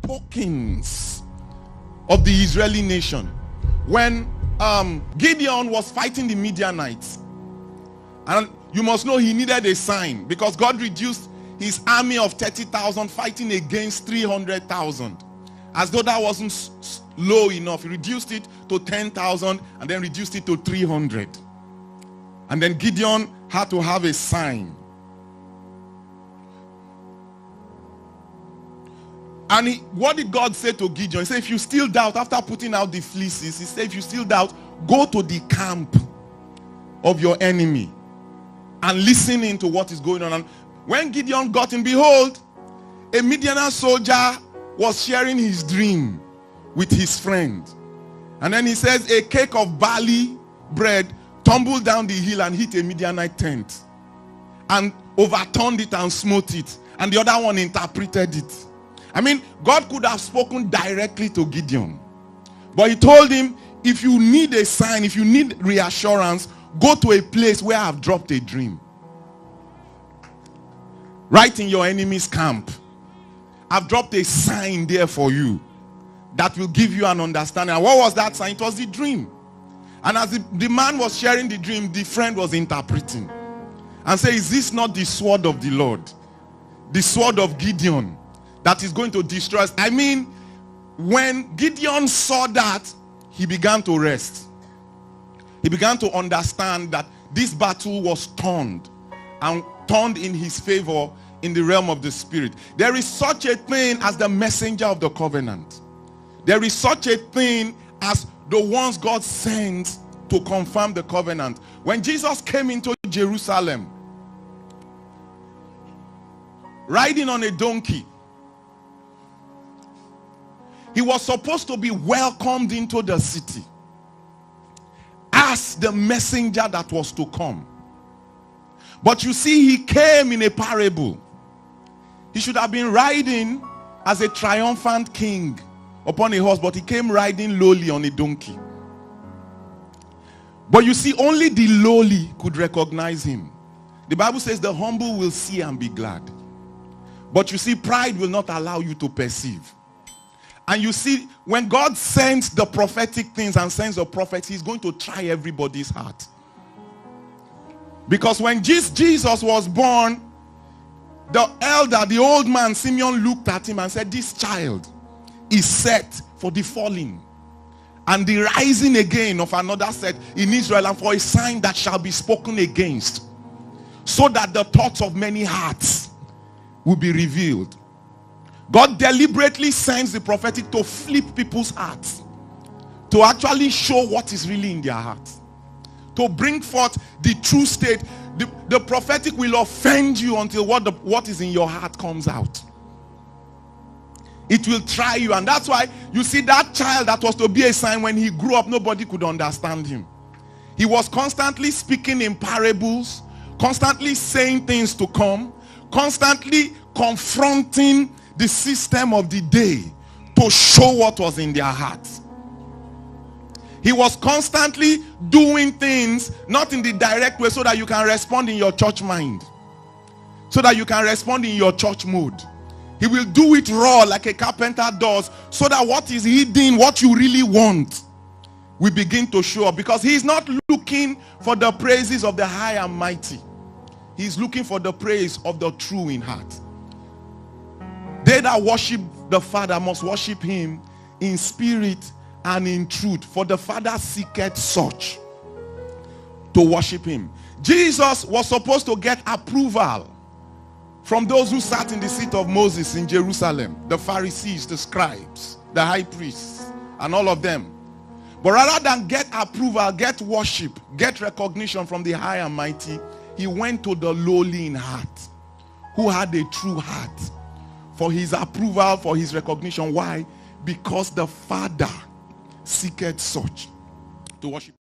tokens of the Israeli nation. When Gideon was fighting the Midianites, and you must know he needed a sign, because God reduced his army of 30,000 fighting against 300,000. As though that wasn't low enough, he reduced it to 10,000 and then reduced it to 300. And then Gideon had to have a sign. And what did God say to Gideon? He said, if you still doubt, after putting out the fleeces, he said, if you still doubt, go to the camp of your enemy and listen into what is going on. And when Gideon got in, behold, a Midianite soldier was sharing his dream with his friend. And then he says, a cake of barley bread tumbled down the hill and hit a Midianite tent and overturned it and smote it. And the other one interpreted it. I mean, God could have spoken directly to Gideon. But he told him, if you need a sign, if you need reassurance, go to a place where I've dropped a dream. Right in your enemy's camp. I've dropped a sign there for you that will give you an understanding. And what was that sign? It was the dream. And as the man was sharing the dream, the friend was interpreting and say, is this not the sword of the Lord? The sword of Gideon that is going to destroy us. I mean, when Gideon saw that, he began to rest. He began to understand that this battle was turned and turned in his favor in the realm of the spirit. There is such a thing as the messenger of the covenant. There is such a thing as the ones God sends to confirm the covenant. When Jesus came into Jerusalem, riding on a donkey, he was supposed to be welcomed into the city as the messenger that was to come. But you see, he came in a parable. He should have been riding as a triumphant king upon a horse, but he came riding lowly on a donkey. But you see, only the lowly could recognize him. The Bible says the humble will see and be glad. But you see, pride will not allow you to perceive. And you see, when God sends the prophetic things and sends the prophets, he's going to try everybody's heart. Because when Jesus was born, the elder, the old man, Simeon, looked at him and said, this child is set for the falling and the rising again of another set in Israel, and for a sign that shall be spoken against, so that the thoughts of many hearts will be revealed. God deliberately sends the prophetic to flip people's hearts, to actually show what is really in their hearts, to bring forth the true state. The prophetic will offend you until what is in your heart comes out. It will try you. And that's why you see that child that was to be a sign, when he grew up, nobody could understand him. He was constantly speaking in parables, constantly saying things to come, constantly confronting the system of the day to show what was in their hearts. He was constantly doing things not in the direct way, so that you can respond in your church mind, so that you can respond in your church mode. He will do it raw like a carpenter does, so that what is hidden, what you really want, will begin to show up. Because he's not looking for the praises of the high and mighty. He's looking for the praise of the true in heart. They that worship the Father must worship him in spirit and in truth, for the Father seeketh such to worship him. Jesus was supposed to get approval from those who sat in the seat of Moses in Jerusalem, the Pharisees, the scribes, the high priests, and all of them. But rather than get approval, get worship, get recognition from the high and mighty, he went to the lowly in heart, who had a true heart, for his approval, for his recognition. Why? Because the Father seeketh such to worship.